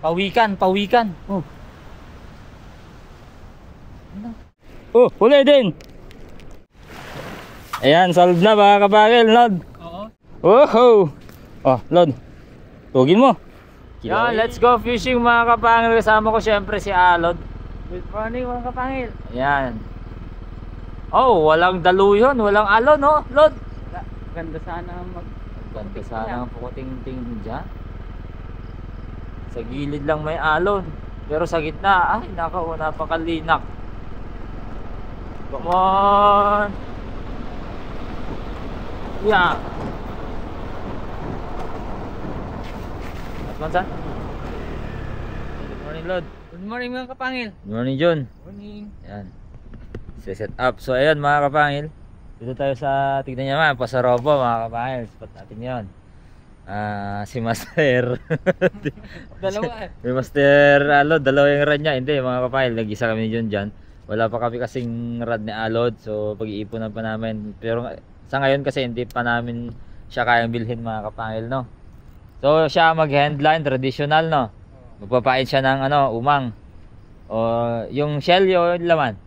Pawikan. Oh. Oh, huli din. Ayan, solve na mga kapangil, Lod. Oo. Wow. Oh, Lod. Tugin mo. Yan, let's go fishing mga kapangil. Kasama ko syempre si Alod. Good morning mga kapangil. Ayan. Oh, walang daluyon, walang alon, no, Lod. Ganda sana Ganda sana ang pukuting-ting dyan. Sa gilid lang may alon. Pero sa gitna, ay nako, napakalinak. Come on. Yeah. At Mansan? Good morning, Lord. Good morning mga kapangil. Good morning, John. Morning. Ayan. Set up. So ayun mga kapangil. Dito tayo sa, tignan nyo naman, Pasarobo mga kapangil. Spot natin yun. Si Master. Dalawa. Si Master Alod, dalawa yung rad niya. Hindi mga kapangil, nag-isa kami dyan. Wala pa kami kasing rad ni Alod. So pag-iipunan pa namin. Pero sa ngayon kasi hindi pa namin siya kayang bilhin mga kapangil, no. So siya mag-handline, traditional, no. Magpapain siya ng umang. O yung shell, yung laman.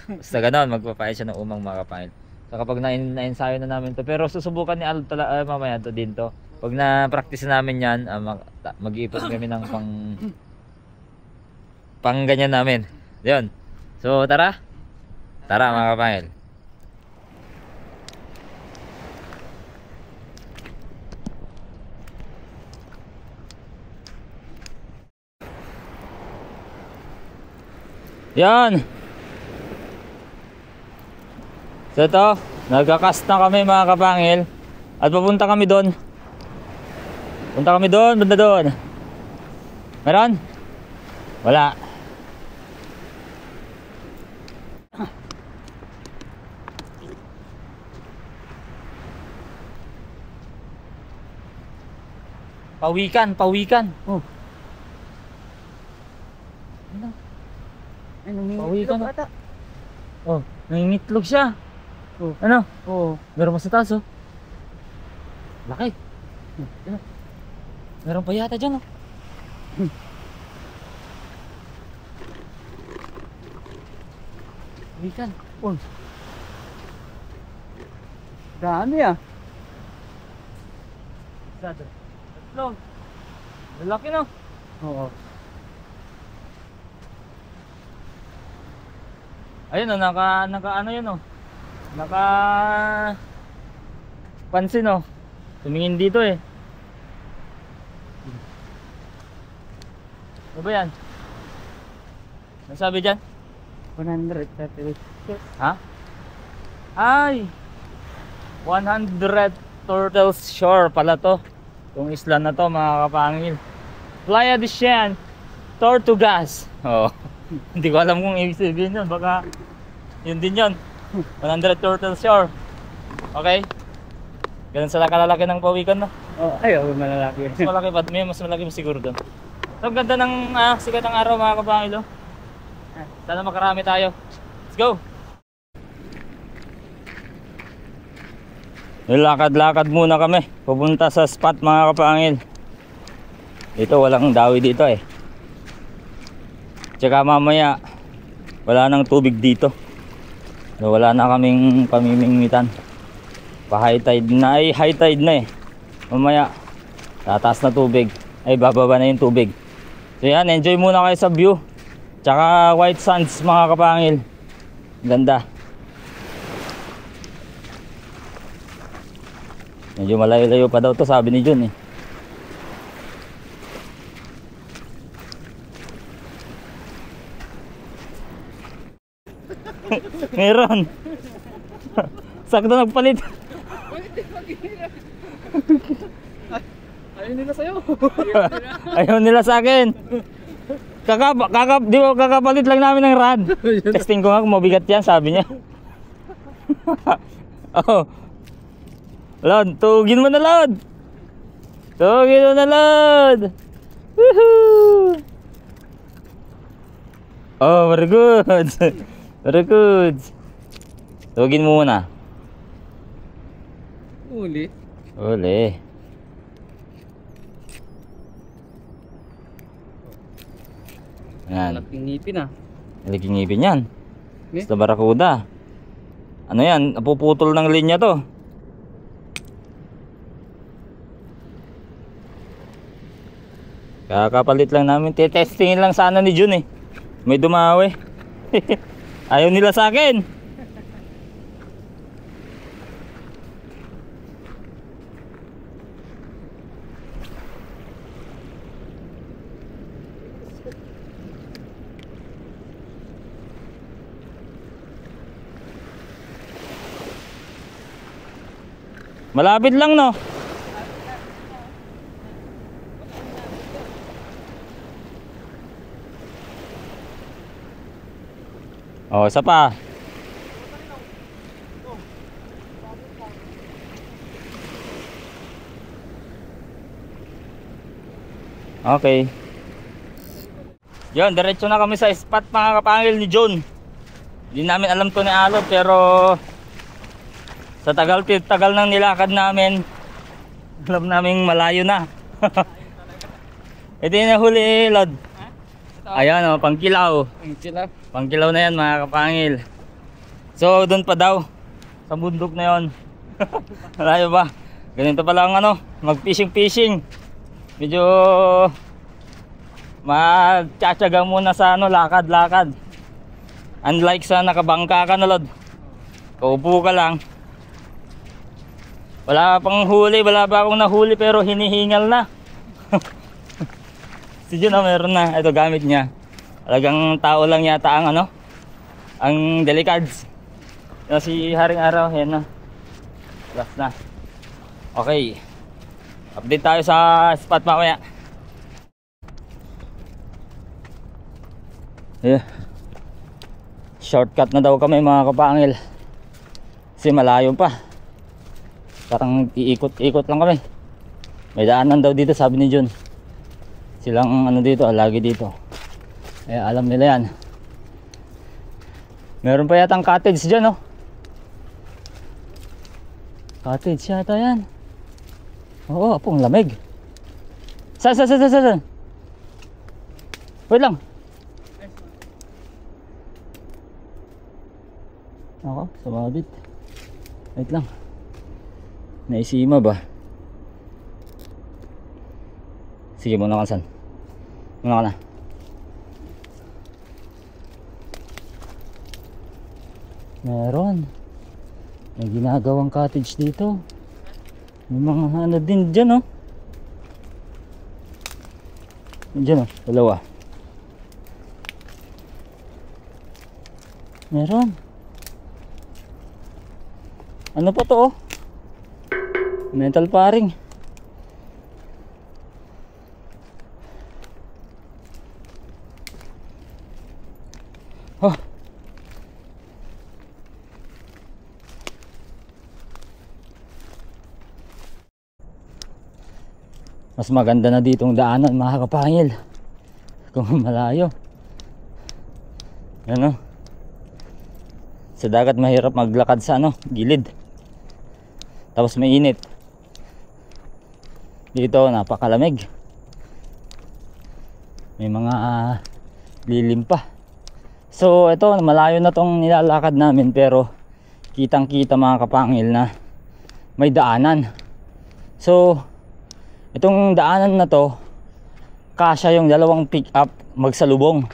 Basta ganon, magpapain siya ng umang mga kapangil. So kapag na-ensayo na namin to, pero susubukan ni Alod mamaya to din to. Pag na-practice namin yan, mag-iipon kami ng pang ganyan namin. Yun. So tara mga kapangil. Yan. So ito, nagka-cast na kami mga kapangil. At papunta kami doon. Banda doon. Meron? Wala. Pawikan. Oh. Ay, Pawikan ata. Oh, nangingitlog siya. Oh. Ano? Oo. Meron pa sa taas, oh. Laki. Meron pa yata dyan, oh. Pawikan. Oh. Dami ah. Tatlo. Lalaki, no? Oo. Ayun, oh, naka ano yun, oh. Naka pansin, oh. Tumingin dito, eh. Ano ba yan? Ano sabi dyan? 130. Ha? Ay! 100 Turtles Shore pala to. Itong isla na to mga kapangil. Playa de Sian Tortugas. Oh. Hindi ko alam kung ibig sabihin yun. Baka yun din yun. 100 Turtles Shore. Okay? Ganun sa kalalaki ng pawikan, no? Oh, ayaw malalaki. Mas malaki pa. May mas malaki pa siguro doon. So, ganda ng sikat ng araw mga kapangil, oh. Sana makarami tayo. Let's go! Lakad-lakad muna kami. Pupunta sa spot mga kapangil. Dito walang dawi dito, eh. Tsaka mamaya wala nang tubig dito. Wala na kaming pamimingwitan. Pa-high tide na, ay high tide na, eh. Mamaya tataas na tubig. Ay bababa na yung tubig. So yan, enjoy muna kayo sa view. Tsaka white sands mga kapangil. Ganda. Medyo malayo-layo pa daw to, sabi ni Jun, eh. Meron. Sakto nagpalit. Ayaw nila sa'yo. Ayaw nila sa akin. Di ba kakapalit lang namin ng rad. Testing ko nga kung mabigat yan, sabi niya. Oh. Lod, tugin mo na, Lod. Tugin mo na, Lod. Woohoo. Oh, very good. Very good. Tugin mo muna. Uli. Uli. Yan. Malaking ngipin ah. Nagiging ngipin yan. Okay. Basta barakuda. Ano yan? Napuputol ng linya to. Kakapalit lang namin. Testingin lang sana ni Jun eh. May dumawi. Ayaw nila sa akin. Malapit lang no. Oh, isa pa. Okay. Yon, diretso na kami sa spot mga kapangil ni John. Hindi namin alam to ni Alod pero sa tagal ng nilakad namin, alam naming malayo na. Ito yung nahuli, Lod. Ayan o, pangkilaw. Pangkilaw na yan mga kapangil. So doon pa daw sa bundok na yon. Malayo ba? Ganito pala ang ano, mag fishing. Medyo magtsatsaga muna sa ano, lakad. Unlike sa nakabangka ka na, Lod. Kaupo ka lang. Wala pang huli, wala pa akong nahuli pero hinihingal na. Si Jun meron na, ito gamit niya. Talagang tao lang yata ang ano, ang delicads. Si Haring Araw, yan na. Last na. Okay. Update tayo sa spot mamaya. Yeah. Shortcut na daw kami mga kapangil. Kasi malayo pa. Parang iikot-ikot lang kami. May daanan daw dito sabi ni John. Silang ano dito, lagi dito. Kaya alam nila yan. Meron pa yatang cottage dyan, oh. Cottage yata yan. Oo, apong lamig. Saan? Wait lang. Ako, sumabit. Wait lang. Naisima ba? Sige, muna ka saan. Muna ka na. Meron. May ginagawang cottage dito. May mga ano din dyan, oh. Dyan, oh. Dalawa. Meron. Ano pa to, oh? Metal paring. Oh. Mas maganda na ditong daanan mga kapangil. Kung malayo. Ano? Sa dagat mahirap maglakad sa ano, gilid. Tapos mainit. Dito napakalamig. May mga lilim pa. So ito, malayo na tong nilalakad namin pero kitang kita mga kapangil na may daanan. So itong daanan na to kasya yung dalawang pick up magsalubong.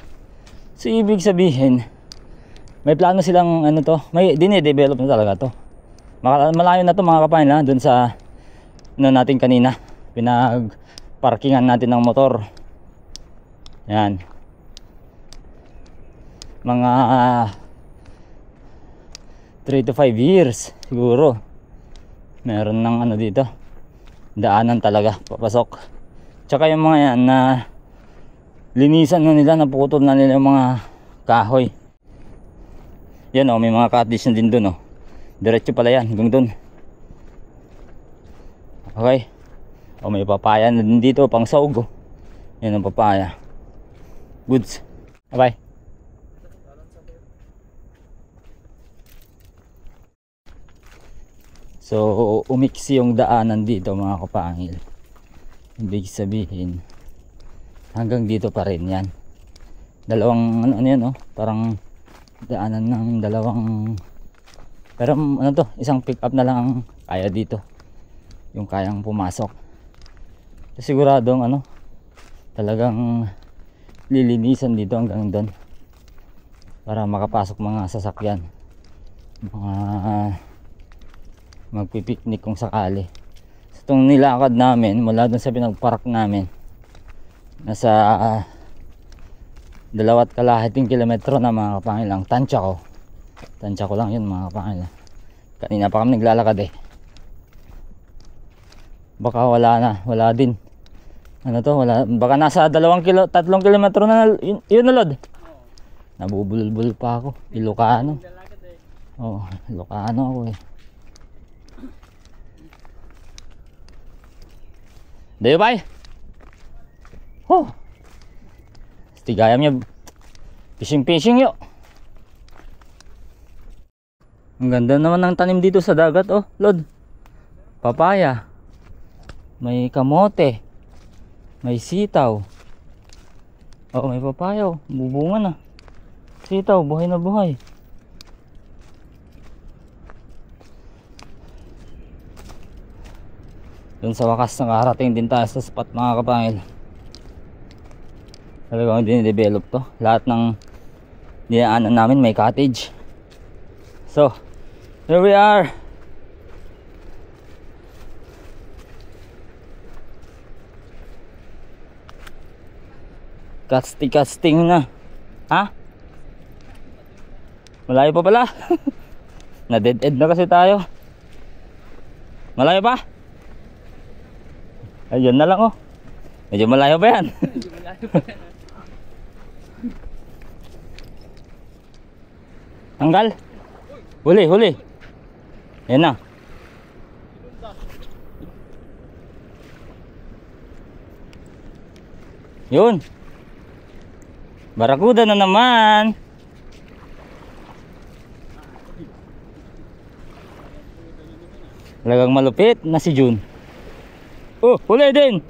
So ibig sabihin may plano silang ano to, may dine-develop na talaga to. Malayo na to mga kapangil na dun sa ano natin kanina, pinag-parkingan natin ng motor. Yan. Mga 3 to 5 years siguro. Meron ng ano dito. Daanan talaga papasok. Tsaka yung mga yan na linisan na nila, naputol na nila yung mga kahoy. Yan oh, may mga cottage na din dun oh. Diretso pala yan hanggang dun. Okay. O may papaya na din dito pang saug oh. Yan ang papaya. Goods. Bye. So umiksi yung daanan dito mga kapangil. Ibig sabihin hanggang dito pa rin yan. Dalawang ano yan, oh, parang daanan ng dalawang, pero ano to, isang pick up na lang ang kaya dito, yung kayang pumasok. So, siguradong ano, talagang lilinisan dito hanggang doon para makapasok mga sasakyan, mga magpipiknik kung sakali. So, itong nilakad namin mula doon sa pinagpark namin, nasa 2.5 kilometro na mga kapangil. Ang tansya ko lang yun mga kapangil. Kanina pa kami naglalakad eh. Baka wala din ano to, baka nasa 3 kilometro na yun na Lod. Nabubulbul pa ako. Ilocano. Oo, Ilocano ako eh. Dayo bay. Oh. Tigayam niya. Fishing yo. Ang ganda naman ng tanim dito sa dagat, oh, Lod. Papaya. May kamote. May sitaw. Oh, may papaya, oh. Bubunga na. Sitaw, buhay na buhay. Doon sa wakas nakarating din tayo sa spot mga kapangil. Talagang dinidevelop to. Lahat ng dinaanan namin may cottage. So, here we are. Casting na. Ha? Malayo pa pala. Na dead end na kasi tayo. Malayo pa? Ayun na lang, oh. Medyo malayo pa yan. Medyo malayo pa yan. Tanggal. Huli. Yan na. Yun. Barakuda na naman. Talagang malupit na si June. Oh, huli din.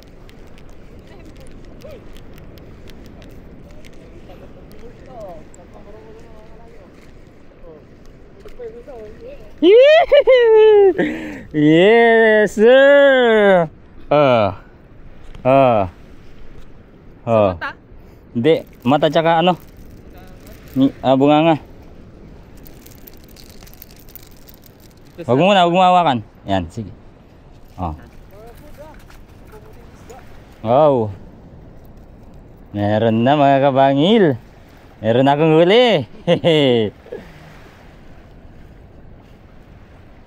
Yes, sir. Hindi, mata tsaka ano? Bunganga. Huwag mo hawakan. Yan, sige. Oh. Wow. Meron na mga kabangil. Meron akong huli.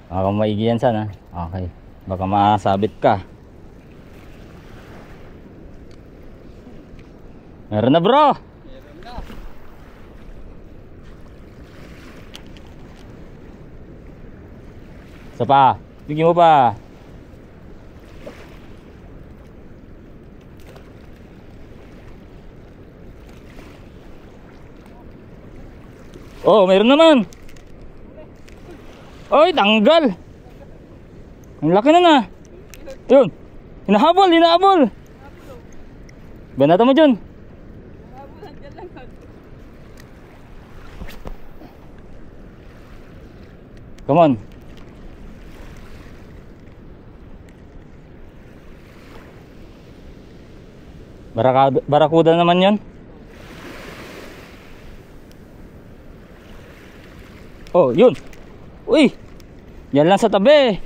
Baka maigi yan sana. Okay. Baka masabit ka. Meron na bro. Meron na. Isa pa. Bigyan mo pa. Oh, meron naman. Oy, tanggal. Ang laki na. Yun. Hinahabol. Banata mo dyan. Come on. Barakuda naman yun. Oh, yun. Uy. Yan lang sa tabi.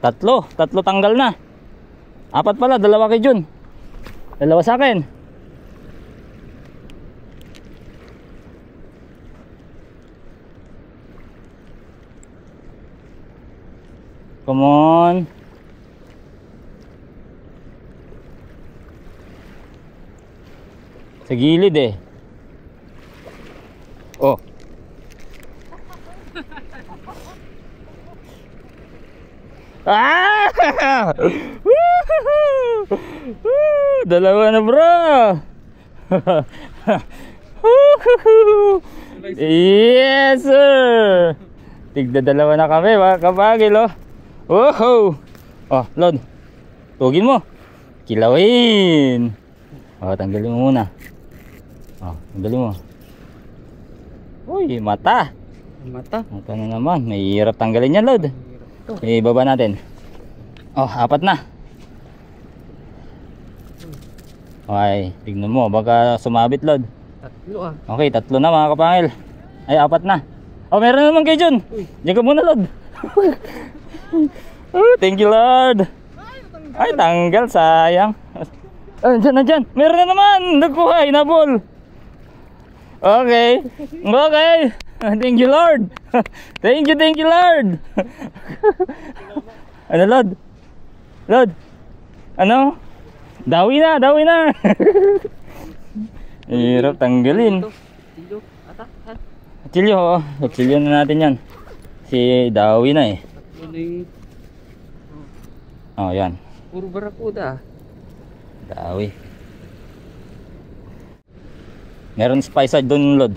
Tatlo tanggal na. 4 pala, 2 kay Jun. 2 sa akin. Come on. Sa gilid eh. Oh. Ah! Dalawa na bro. Yes sir. Tigda-dalawa na kami mga kabagil oh. Oh, Lord. Tugin mo. Kilawin. O, tanggalin mo muna. O, tanggalin mo. Uy, mata. Mata. Mata na naman. Mahirap tanggalin yan, Lod. Ibaba natin. Oh, 4 na. Okay, tignan mo. Baka sumabit, Lod. 3 ah. Okay, 3 na mga kapangil. Ay, 4 na. Oh, meron naman kay Jun. Diyan ka muna, Lod. Oh, thank you, Lord. Ay, tanggal. Sayang. Nandyan. Meron na naman. Nagkuha, inabol. Okay. Okay. Thank you, Lord. Thank you, Lord. Ano, Lord? Lord? Ano? Dawi na. Hirap tanggalin. Tilo. Ata. Kutsilyo, oo. Kutsilyo na natin yan. Si Dawi na eh. Ano yung... Oh, yan. Puro barakuda. Dawi. Meron spice doon, Lord.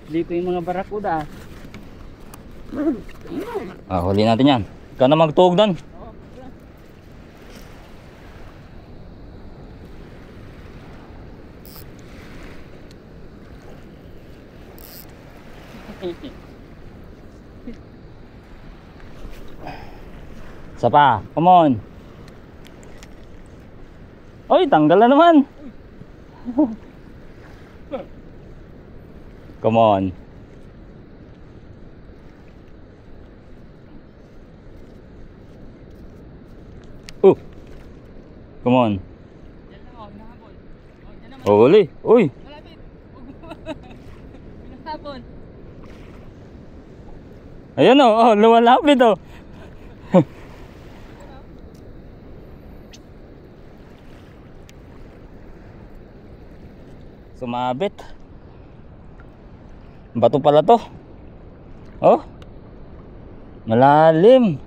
Dito yung mga barakuda. Huli natin yan. Ikaw na magtuhog doon. Isa pa, come on. Oy, tanggal na naman. Come on. Oh. Come on. Yan lang oh, hinahabol. Oh, yan naman. Oh, huli. Uy. Malapit. Hinahabol. Ayan oh, lumalapit oh. Sumabit. Bato pala to. Oh. Malalim.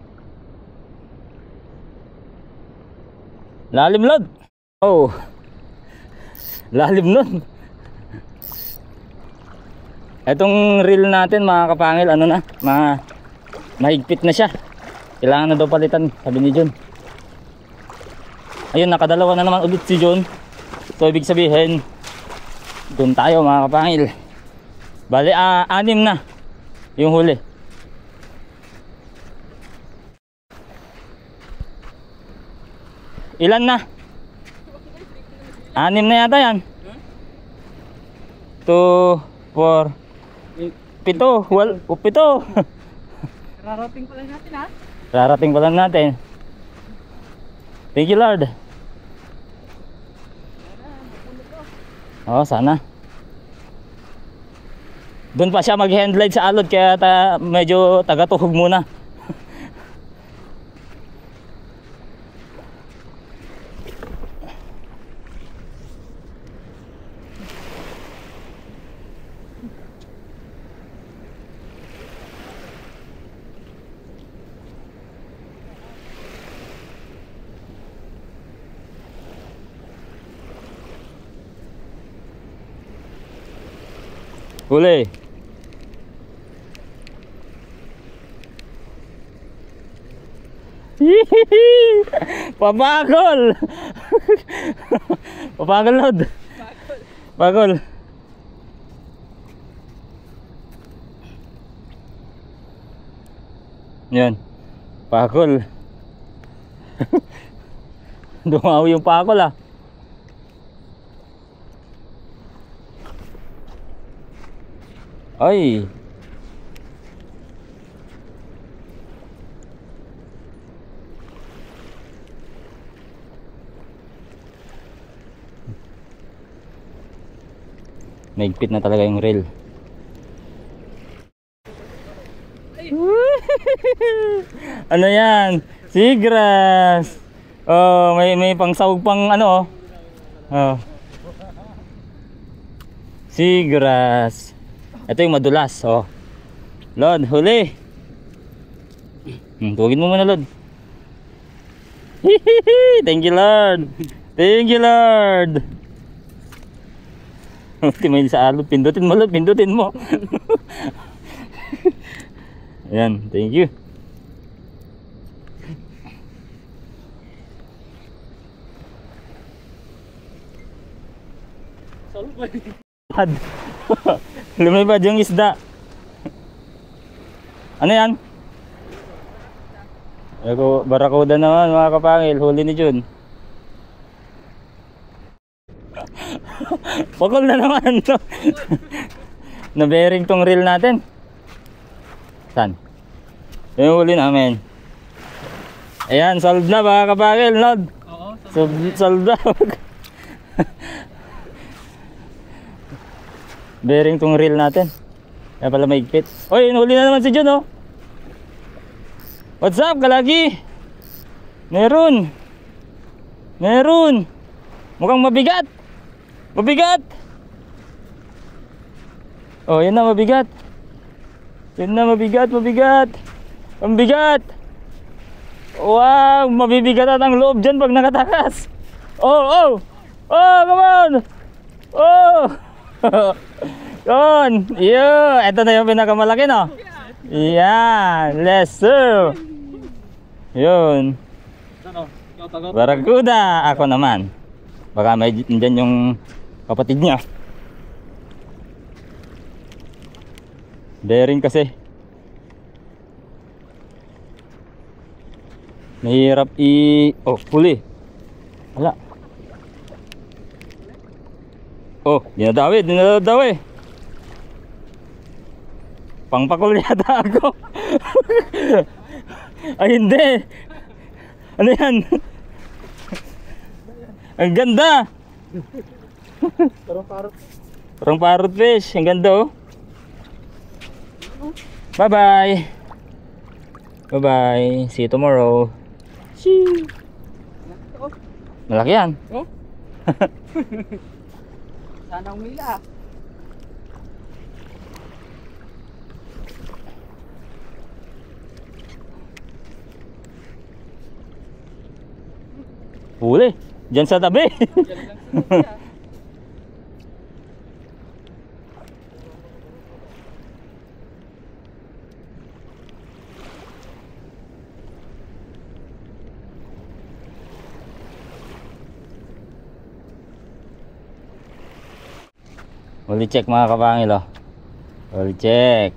Lalim, Lord. Oh. Lalim nun. Etong reel natin mga kapangil, ano na, mahigpit na siya. Kailangan na daw palitan, sabi ni John. Ayun, nakadalawa na naman ulit si John. So ibig sabihin, doon tayo mga kapangil. Bale, 6 na yung huli. Ilan na? 6 na yata yan. 2, 4, 7, 7. Rarating pa lang natin ha. Rarating pa lang natin. Thank you, Lord. Oh, sana. Doon pa siya mag-handlight sa alod kaya medyo taga-tuhog muna. Huli. Pabagol. Pabagol, Lord. Bagol. Yan. Pakol. Dumawi yung pakol ah. Ay. Naigpit na talaga yung reel. Ano yan? Seagrass. Oh, may pangsawag pang ano oh. Oh. Seagrass. Ito yung madulas oh. Lord, huli. Tuwagin mo muna, Lord. Thank you, Lord. Thank you, Lord. Timayin sa alod. Pindutin mo, Lord. Pindutin mo. Ayan, thank you. Lumipad yung isda. Ano yan? Barakuda naman mga kapangil, huli ni Jun. Pakol na naman to. Na-bearing tong reel natin. Saan? Yung huli namin. Ayan, solved na mga kapangil, Nod. Oo, Solved na. Bearing tong reel natin. Kaya pala maigpit. Oy, huli na naman si Jun, oh. What's up, kalagi? Meron. Mukhang mabigat. Oh, yan na, mabigat. Ang bigat. Wow, mabibigatan ang loob dyan pag nakatakas. Oh, come on. Oh. Yun. Ito na yung pinakamalaki, no? Yan, let's go. Yun. Barakuda. Ako naman. Baka may dyan yung kapatid niya. Bearing kasi. Mahirap oh, huli. Wala. Oh, dinadawi. Pangpakul yata ako. Ay, hindi. Ano yan? Ang ganda. Parang parrot fish. Ang ganda, oh. Bye-bye. See you tomorrow. Malaki yan. Oh? Sana umila. Huli. Diyan sa tabi. Huli check mga kapangil, oh. Huli check.